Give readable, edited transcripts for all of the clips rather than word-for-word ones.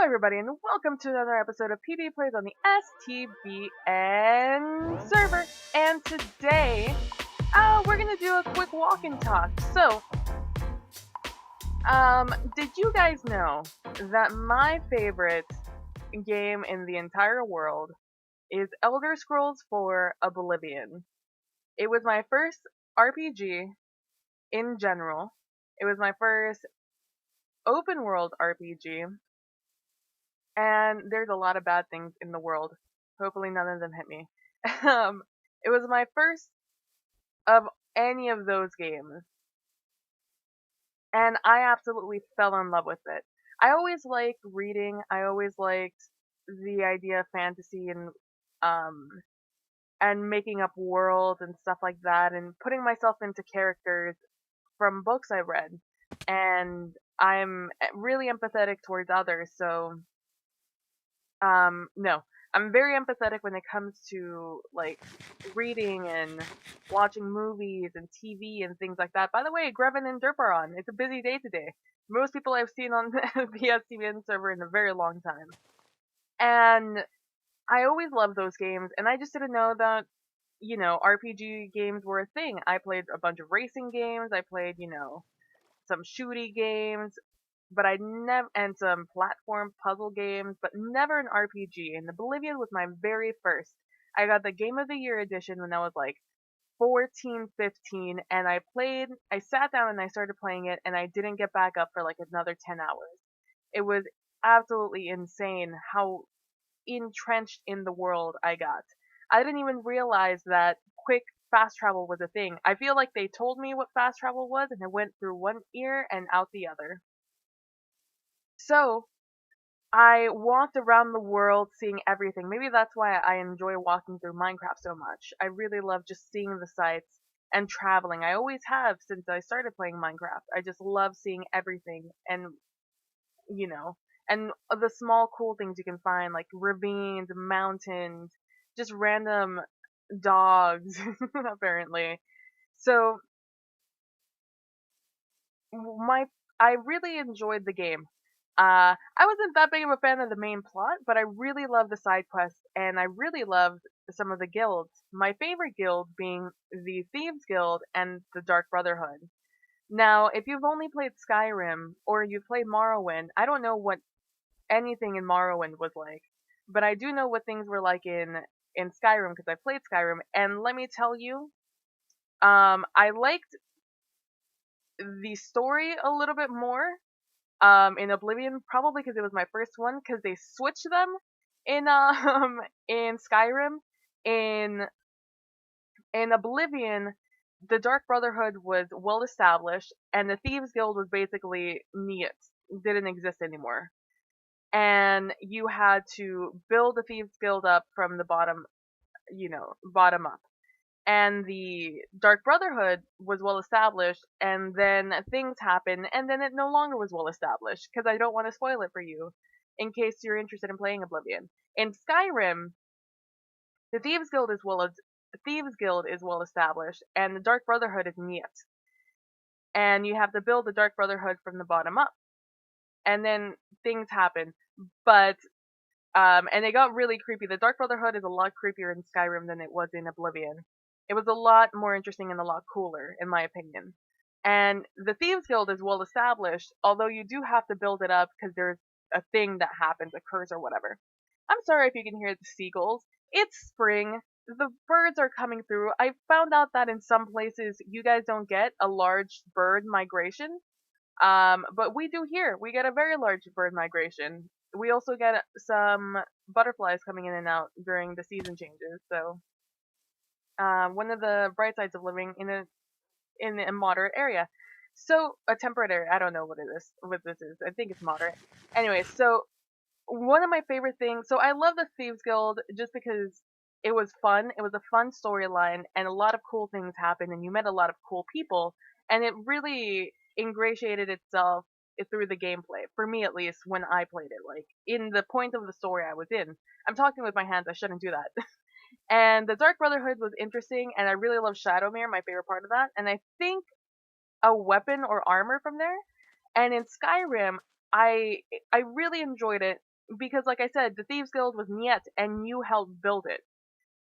everybody, and welcome to another episode of PB Plays on the STBN server. And today, we're gonna do a quick walk and talk. Did you guys know that my favorite game in the entire world is Elder Scrolls 4 Oblivion? It was my first RPG in general. It was my first open world RPG. And there's a lot of bad things in the world. Hopefully none of them hit me. It was my first of any of those games. And I absolutely fell in love with it. I always liked reading. I always liked the idea of fantasy and making up worlds and stuff like that and putting myself into characters from books I read. And I'm really empathetic towards others, so no. I'm very empathetic when it comes to like reading and watching movies and TV and things like that. By the way, Grevin and Derp are on. It's a busy day today. Most people I've seen on the STBN server in a very long time. And I always loved those games, and I just didn't know that, RPG games were a thing. I played a bunch of racing games. I played, some shooty games, but I never, and some platform puzzle games, but never an RPG. And Oblivion was my very first. I got the Game of the Year edition when I was like 14, 15, and I sat down and I started playing it, and I didn't get back up for like another 10 hours. It was absolutely insane how entrenched in the world I got. I didn't even realize that quick fast travel was a thing. I feel like they told me what fast travel was, and it went through one ear and out the other. So, I walked around the world seeing everything. Maybe that's why I enjoy walking through Minecraft so much. I really love just seeing the sights and traveling. I always have since I started playing Minecraft. I just love seeing everything and, you know, and the small cool things you can find, like ravines, mountains, just random dogs, apparently. So, my I really enjoyed the game. I wasn't that big of a fan of the main plot, but I really loved the side quests, and I really loved some of the guilds. My favorite guild being the Thieves Guild and the Dark Brotherhood. Now, if you've only played Skyrim, or you've played Morrowind, I don't know what anything in Morrowind was like, but I do know what things were like in Skyrim because I played Skyrim, and let me tell you, I liked the story a little bit more in Oblivion, probably because it was my first one, because they switched them in in Skyrim. In Oblivion, the Dark Brotherhood was well established, and the Thieves Guild was basically niet, didn't exist anymore. And you had to build the Thieves Guild up from the bottom, bottom up. And the Dark Brotherhood was well established, and then things happened, and then it no longer was well established, because I don't want to spoil it for you, in case you're interested in playing Oblivion. In Skyrim, the Thieves Guild is well established, and the Dark Brotherhood is niet. And you have to build the Dark Brotherhood from the bottom up. And then things happen. But and it got really creepy. The Dark Brotherhood is a lot creepier in Skyrim than it was in Oblivion. It was a lot more interesting and a lot cooler, in my opinion. And the Thieves Guild is well established, although you do have to build it up because there's a thing that happens, a curse or whatever. I'm sorry if you can hear the seagulls. It's spring. The birds are coming through. I found out that in some places you guys don't get a large bird migration. But we do here. We get a very large bird migration. We also get some butterflies coming in and out during the season changes. So, one of the bright sides of living in a moderate area. So, a temperate area. I don't know what this is. I think it's moderate. Anyway, so one of my favorite things. So I love the Thieves Guild just because it was fun. It was a fun storyline, and a lot of cool things happened, and you met a lot of cool people, and it really ingratiated itself through the gameplay, for me at least, when I played it, like, in the point of the story I was in. I'm talking with my hands, I shouldn't do that. And the Dark Brotherhood was interesting, and I really love Shadowmere, my favorite part of that, and I think a weapon or armor from there. And in Skyrim, I really enjoyed it because like I said, the Thieves Guild was Niet, and you helped build it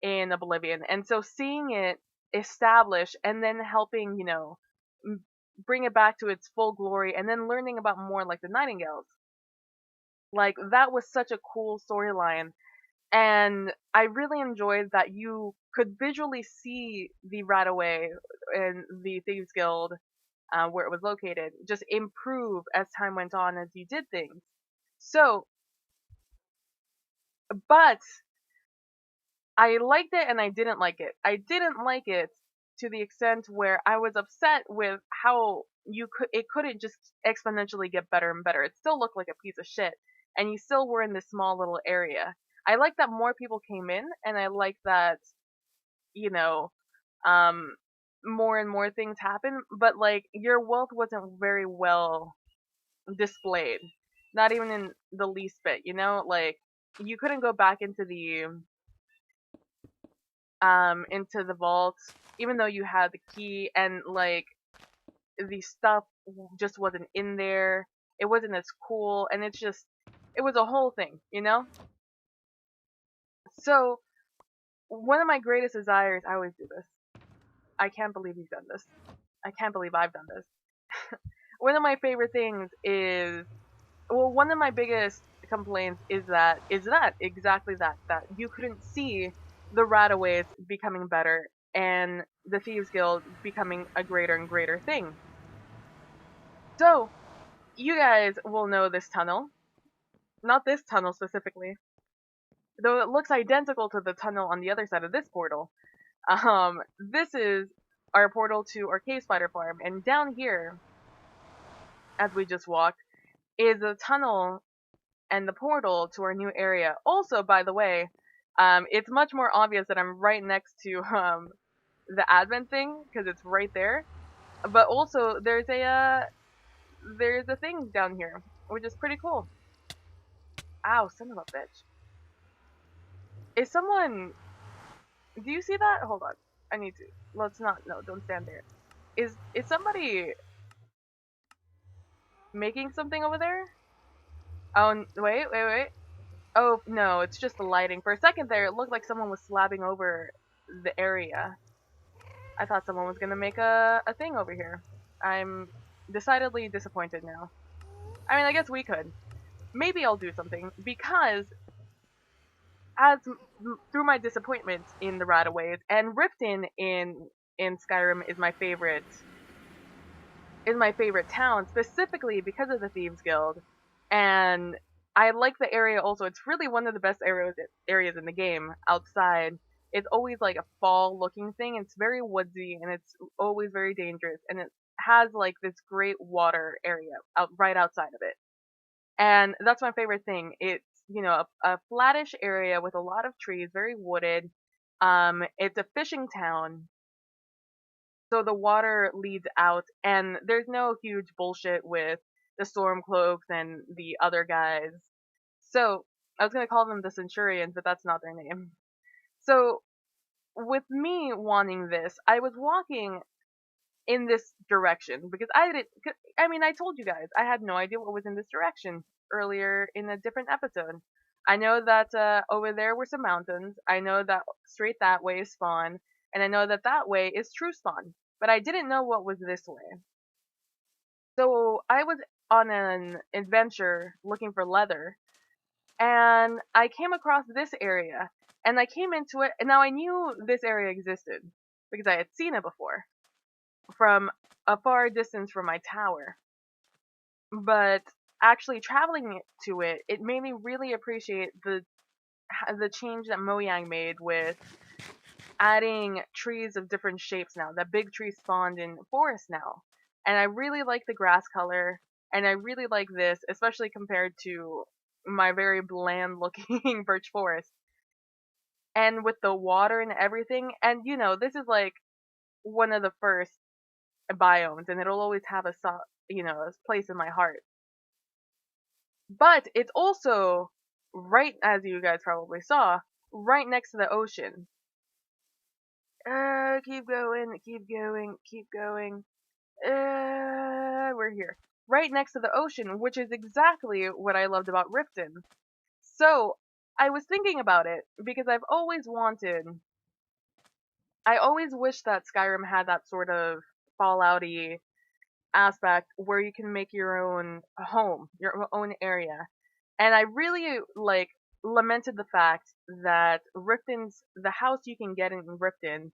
in Oblivion. And so seeing it established and then helping, bring it back to its full glory, and then learning about more like the Nightingales, like that was such a cool storyline. And I really enjoyed that you could visually see the Radaway and the Thieves Guild, where it was located, just improve as time went on as you did things. So, but I liked it and I didn't like it. I didn't like it to the extent where I was upset with how it couldn't just exponentially get better and better. It still looked like a piece of shit, and you still were in this small little area. I like that more people came in, and I like that, you know, um, more and more things happen, but like your wealth wasn't very well displayed. Not even in the least bit, like you couldn't go back into the vault even though you had the key, and like the stuff just wasn't in there. It wasn't as cool, and it was a whole thing. So one of my greatest desires, I always do this. I can't believe you've done this. I can't believe I've done this. One of my favorite things is, well, one of my biggest complaints is that exactly that you couldn't see the Rataways becoming better and the Thieves Guild becoming a greater and greater thing. So you guys will know this tunnel, not this tunnel specifically, though it looks identical to the tunnel on the other side of this portal. This is our portal to our cave spider farm, and down here, as we just walked, is a tunnel and the portal to our new area. Also, by the way, it's much more obvious that I'm right next to the advent thing because it's right there. But also, there's a thing down here, which is pretty cool. Ow, son of a bitch! Is someone? Do you see that? Hold on, I need to. Let's not. No, don't stand there. Is somebody making something over there? Oh, wait. Oh, no, it's just the lighting. For a second there, it looked like someone was slabbing over the area. I thought someone was gonna make a thing over here. I'm decidedly disappointed now. I mean, I guess we could. Maybe I'll do something, because through my disappointment in the Rataways, and Riften in Skyrim is my favorite town, specifically because of the Thieves Guild, and I like the area also. It's really one of the best areas in the game outside. It's always like a fall looking thing. It's very woodsy, and it's always very dangerous, and it has like this great water area right outside of it. And that's my favorite thing. It's, a flattish area with a lot of trees, very wooded. It's a fishing town, so the water leads out, and there's no huge bullshit with the Stormcloaks and the other guys. So I was gonna call them the Centurions, but that's not their name. So with me wanting this, I was walking in this direction because I told you guys I had no idea what was in this direction earlier in a different episode. I know that over there were some mountains. I know that straight that way is spawn, and I know that that way is true spawn. But I didn't know what was this way. So I was on an adventure looking for leather, and I came across this area, and I came into it, and now I knew this area existed because I had seen it before from a far distance from my tower. But actually traveling to it, it made me really appreciate the change that Mojang made with adding trees of different shapes now. That big tree spawned in forest now. And I really like the grass color, and I really like this, especially compared to my very bland looking birch forest. And with the water and everything, and this is like one of the first biomes, and it'll always have a place in my heart. But it's also right, as you guys probably saw, right next to the ocean. Keep going, keep going, keep going. We're here. Right next to the ocean, which is exactly what I loved about Riften. So I was thinking about it because I always wish that Skyrim had that sort of Fallouty aspect where you can make your own home, your own area. And I really like lamented the fact that the house you can get in Riften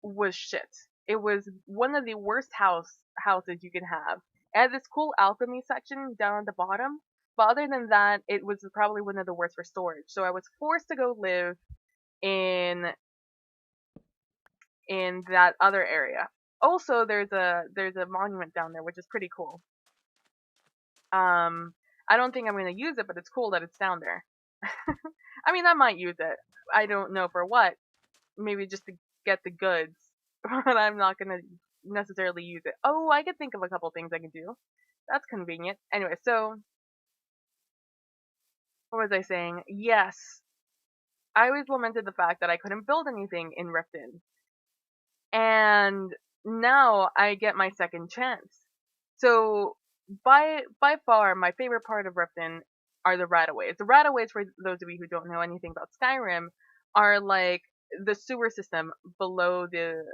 was shit. It was one of the worst houses you can have. It had this cool alchemy section down at the bottom, but other than that, it was probably one of the worst for storage. So I was forced to go live in that other area. Also, there's a monument down there, which is pretty cool. Um, I don't think I'm gonna use it, but it's cool that it's down there. I mean, I might use it. I don't know for what. Maybe just to get the goods, but I'm not gonna necessarily use it. Oh, I could think of a couple things I could do. That's convenient. Anyway, so what was I saying? Yes, I always lamented the fact that I couldn't build anything in Riften, and now I get my second chance. So by far, my favorite part of Riften are the rataways. The rataways, for those of you who don't know anything about Skyrim, are like the sewer system below the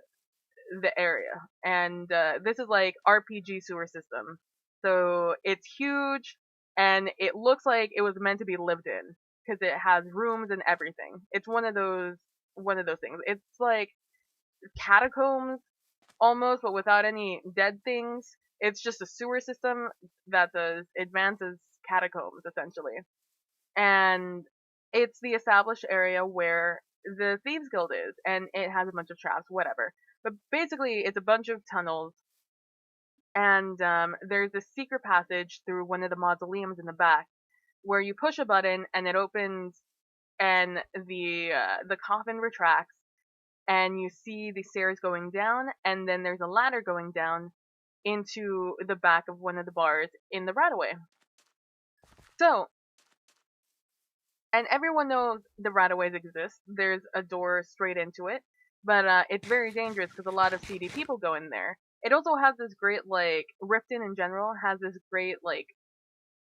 area, and this is like RPG sewer system. So it's huge, and it looks like it was meant to be lived in because it has rooms and everything. It's one of those things. It's like catacombs almost, but without any dead things. It's just a sewer system that does advances catacombs essentially, and it's the established area where the Thieves Guild is, and it has a bunch of traps, whatever. But basically, it's a bunch of tunnels, and there's a secret passage through one of the mausoleums in the back, where you push a button and it opens, and the coffin retracts, and you see the stairs going down, and then there's a ladder going down into the back of one of the bars in the Radaway. So, and everyone knows the Rataways exist. There's a door straight into it, but it's very dangerous because a lot of seedy people go in there. It also has this great, like, Riften in general has this great, like,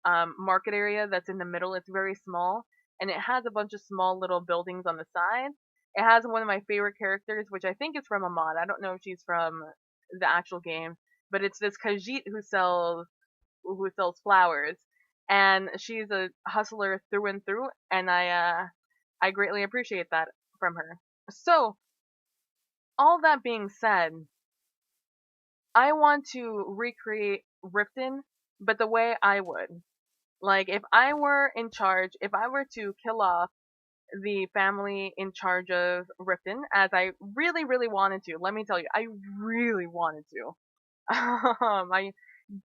market area that's in the middle. It's very small, and it has a bunch of small little buildings on the side. It has one of my favorite characters, which I think is from a mod. I don't know if she's from the actual game, but it's this Khajiit who sells flowers, and she's a hustler through and through, and I greatly appreciate that from her. So, all that being said, I want to recreate Riften, but the way I would. Like, if I were in charge, if I were to kill off the family in charge of Riften, as I really, really wanted to, let me tell you, I really wanted to. I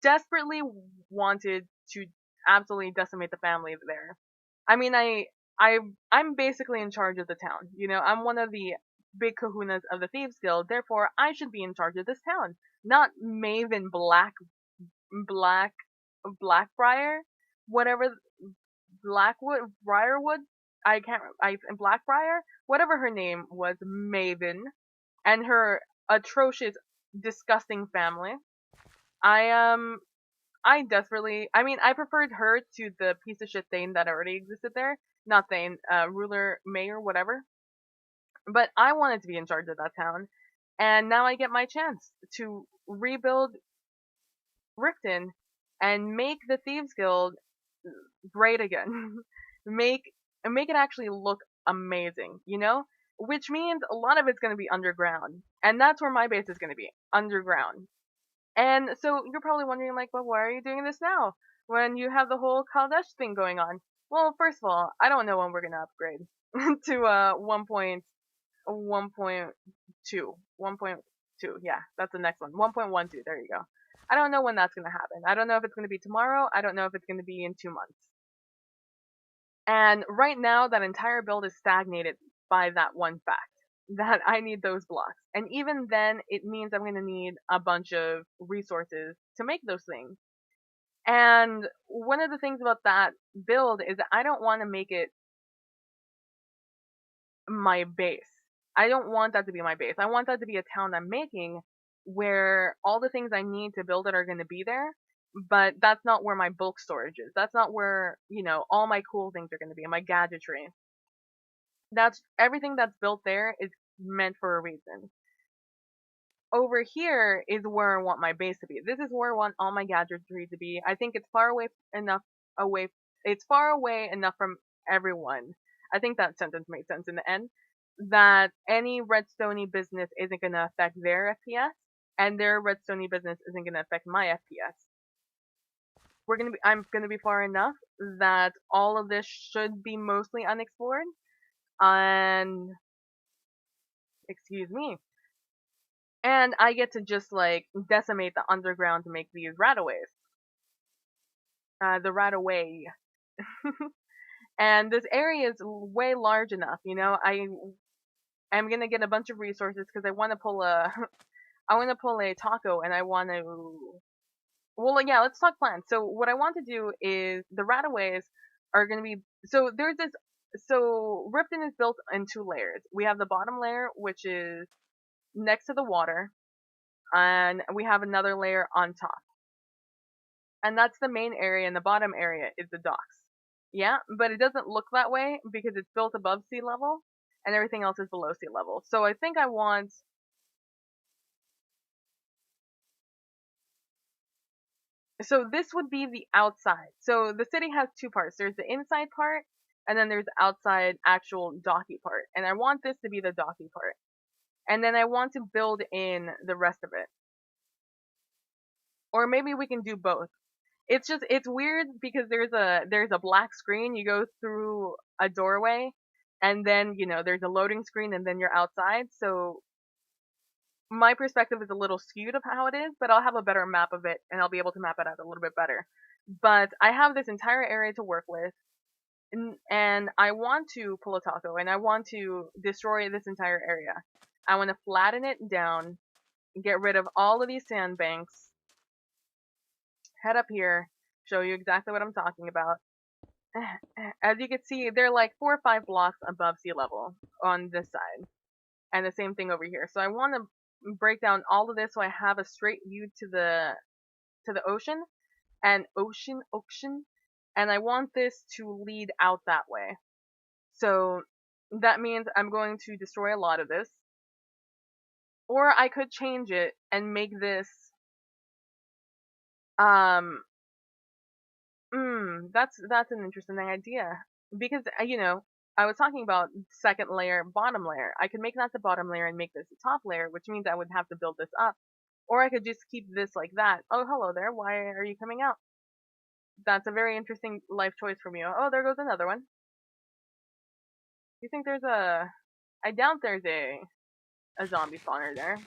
desperately wanted to absolutely decimate the family there. I mean, I'm basically in charge of the town. You know, I'm one of the big kahunas of the Thieves Guild, therefore I should be in charge of this town, not Maven Black Blackbriar, whatever Briarwood. I can't. Blackbriar, whatever her name was, Maven, and her atrocious, disgusting family. I I desperately. I mean, I preferred her to the piece of shit Thane that already existed there. Not Thane, ruler, mayor, whatever. But I wanted to be in charge of that town, and now I get my chance to rebuild Riften and make the Thieves Guild great again. make it actually look amazing, you know? Which means a lot of it's going to be underground. And that's where my base is going to be, underground. And so you're probably wondering, like, well, why are you doing this now when you have the whole Kaldesh thing going on? Well, first of all, I don't know when we're going to upgrade to 1.1.2. 1.2, yeah, that's the next one. 1.12, there you go. I don't know when that's going to happen. I don't know if it's going to be tomorrow. I don't know if it's going to be in 2 months. And right now, that entire build is stagnated by that one fact that I need those blocks. And even then, it means I'm going to need a bunch of resources to make those things. And one of the things about that build is that I don't want to make it my base. I don't want that to be my base. I want that to be a town I'm making where all the things I need to build it are going to be there. but that's not where my bulk storage is. That's not where, all my cool things are going to be, my gadgetry. That's everything that's built there is meant for a reason. Over here is where I want my base to be. This is where I want all my gadgetry to be. I think it's far away. It's far away enough from everyone. I think that sentence made sense in the end. That any Redstone business isn't going to affect their FPS, and their Redstone business isn't going to affect my FPS. I'm gonna be far enough that all of this should be mostly unexplored, and excuse me, and I get to just like decimate the underground to make these rataways. The rataway. And this area is way large enough, I'm gonna get a bunch of resources because I want to pull a, I want to pull a taco, and I want to. Well, yeah, let's talk plans. So what I want to do is the rataways are gonna be. So there's this. So Ripton is built in 2 layers. We have the bottom layer, which is next to the water, and we have another layer on top. And that's the main area, and the bottom area is the docks. Yeah, but it doesn't look that way because it's built above sea level, and everything else is below sea level. So I think I want. So this would be the outside. So the city has 2 parts. There's the inside part, and then there's the outside actual docky part. And I want this to be the docky part. And then I want to build in the rest of it. Or maybe we can do both. It's weird because there's a black screen. You go through a doorway, and then there's a loading screen, and then you're outside. So my perspective is a little skewed of how it is, but I'll have a better map of it, and I'll be able to map it out a little bit better. But I have this entire area to work with, and I want to pull a taco, and I want to destroy this entire area. I want to flatten it down, get rid of all of these sandbanks, head up here, show you exactly what I'm talking about. As you can see, they're like 4 or 5 blocks above sea level on this side, and the same thing over here. So I want to break down all of this so I have a straight view to the ocean, and ocean, and I want this to lead out that way. So that means I'm going to destroy a lot of this, or I could change it and make this that's an interesting idea, because I was talking about second layer, bottom layer. I could make that the bottom layer and make this the top layer, which means I would have to build this up. Or I could just keep this like that. Oh, hello there. Why are you coming out? That's a very interesting life choice from you. Oh, there goes another one. You think there's a... I doubt there's a zombie spawner there.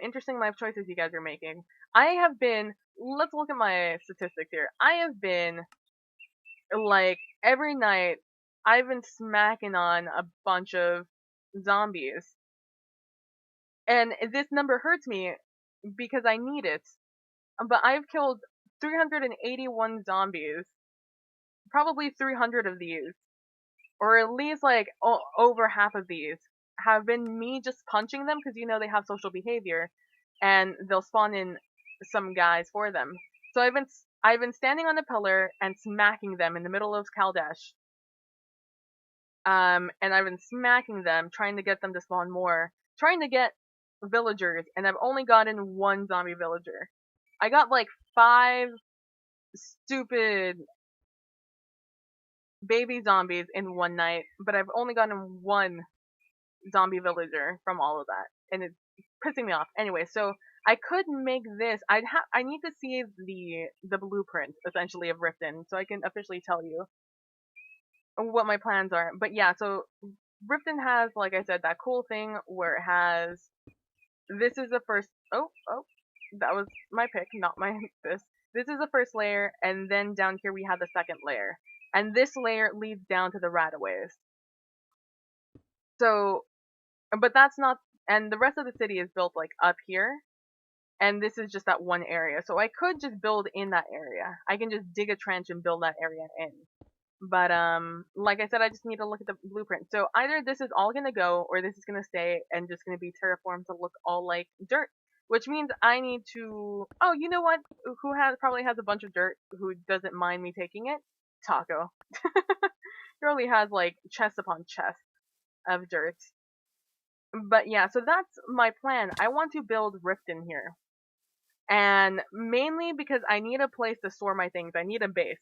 Interesting life choices you guys are making. I have been... Let's look at my statistics here. I have been, like, every night, I've been smacking on a bunch of zombies. And this number hurts me because I need it. But I've killed 381 zombies. Probably 300 of these, or at least like over half of these, have been me just punching them because they have social behavior, and they'll spawn in some guys for them. So I've been standing on a pillar and smacking them in the middle of Kaldash. And I've been smacking them, trying to get them to spawn more, trying to get villagers, and I've only gotten 1 zombie villager. I got like 5 stupid baby zombies in one night, but I've only gotten 1 zombie villager from all of that, and it's pissing me off. Anyway, so I could make this. I need to see the blueprint essentially of Riften, so I can officially tell you what my plans are. But yeah, so Riften has, like I said, that cool thing where it has. This is the first. Oh, that was my pick, not my this. This is the first layer, and then down here we have the second layer. And this layer leads down to the rataways. So, but that's not, and the rest of the city is built like up here, and this is just that one area. So I could just build in that area. I can just dig a trench and build that area in. But like I said, I just need to look at the blueprint. So either this is all gonna go, or this is gonna stay and just gonna be terraformed to look all like dirt. which means I need to. Oh, you know what? Who probably has a bunch of dirt? Who doesn't mind me taking it? Taco. He really has like chest upon chest of dirt. But yeah, so that's my plan. I want to build Riften here. And mainly because I need a place to store my things. I need a base.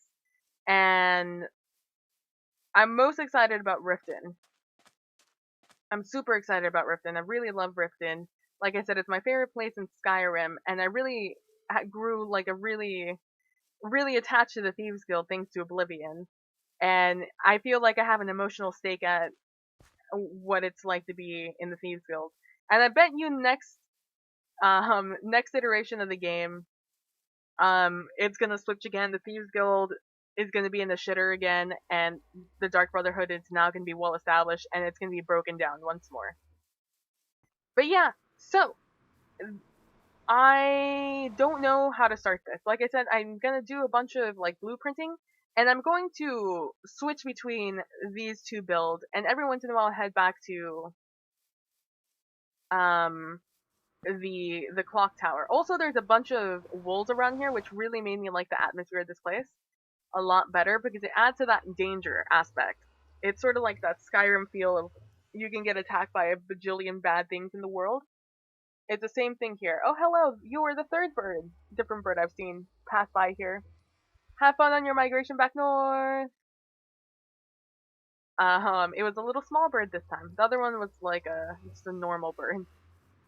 And I'm most excited about Riften. I'm super excited about Riften. I really love Riften. Like I said, it's my favorite place in Skyrim, and I really grew like a really attached to the Thieves Guild thanks to Oblivion. And I feel like I have an emotional stake at what it's like to be in the Thieves Guild. And I bet you next iteration of the game, it's gonna switch again. The Thieves Guild is gonna be in the shitter again, and the Dark Brotherhood is now gonna be well established, and it's gonna be broken down once more. But yeah, so I don't know how to start this. Like I said, I'm gonna do a bunch of like blueprinting, and I'm going to switch between these two builds, and every once in a while head back to the clock tower. Also, there's a bunch of wolves around here, which really made me like the atmosphere of this place a lot better because it adds to that danger aspect. It's sort of like that Skyrim feel of you can get attacked by a bajillion bad things in the world. It's the same thing here. Oh, hello, you are the third bird. Different bird I've seen pass by here. Have fun on your migration back north. It was a little small bird this time. The other one was like just a normal bird.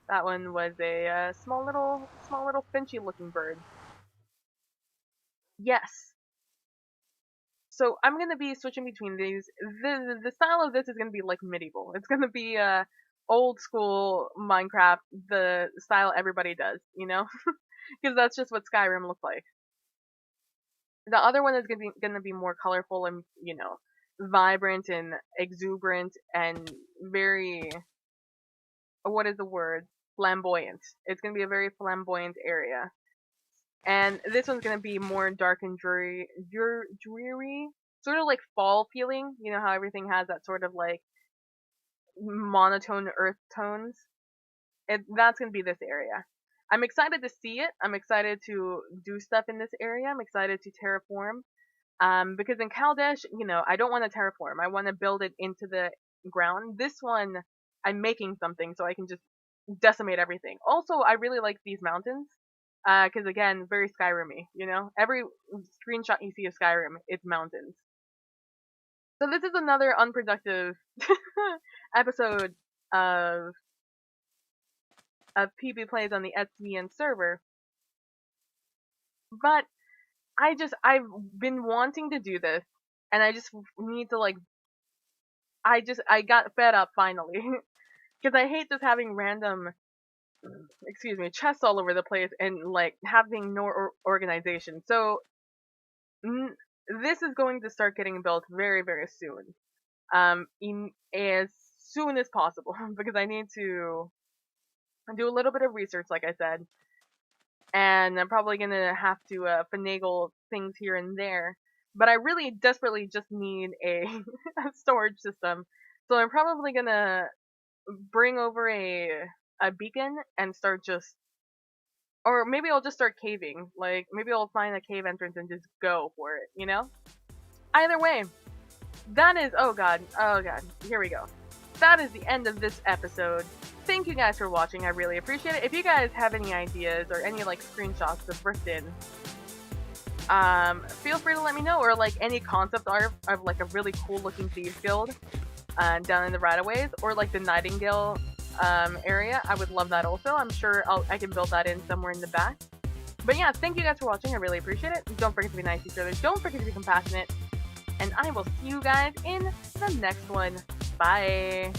That one was a small little finchy looking bird. Yes. So I'm gonna be switching between these. The style of this is gonna be like medieval. It's gonna be old school Minecraft, the style everybody does, you know, because that's just what Skyrim looks like. The other one is gonna be more colorful and vibrant and exuberant and very, what is the word? Flamboyant. It's gonna be a very flamboyant area. And this one's gonna be more dark and dreary, sort of like fall feeling. You know how everything has that sort of like monotone earth tones. That's gonna be this area. I'm excited to see it. I'm excited to do stuff in this area. I'm excited to terraform. Because in Kaldesh, I don't want to terraform. I want to build it into the ground. This one, I'm making something so I can just decimate everything. Also, I really like these mountains. Because again, very Skyrim-y, Every screenshot you see of Skyrim, it's mountains. So this is another unproductive episode of PB Plays on the STBN server. But I've been wanting to do this, and I just need to I got fed up finally. Because I hate just having random, chests all over the place and like having no organization. So this is going to start getting built very, very soon. As soon as possible, because I need to do a little bit of research, like I said, and I'm probably gonna have to finagle things here and there. But I really desperately just need a storage system, so I'm probably gonna bring over a beacon and start or maybe I'll just start caving. Like, maybe I'll find a cave entrance and just go for it, Either way, that is, oh god, here we go. That is the end of this episode. Thank you guys for watching, I really appreciate it. If you guys have any ideas or any, screenshots of Riften, feel free to let me know, or, any concept art of, a really cool-looking Thieves Guild, down in the Rataways, or, the Nightingale, area. I would love that also. I'm sure I can build that in somewhere in the back. But yeah, thank you guys for watching. I really appreciate it. Don't forget to be nice to each other. Don't forget to be compassionate. And I will see you guys in the next one. Bye.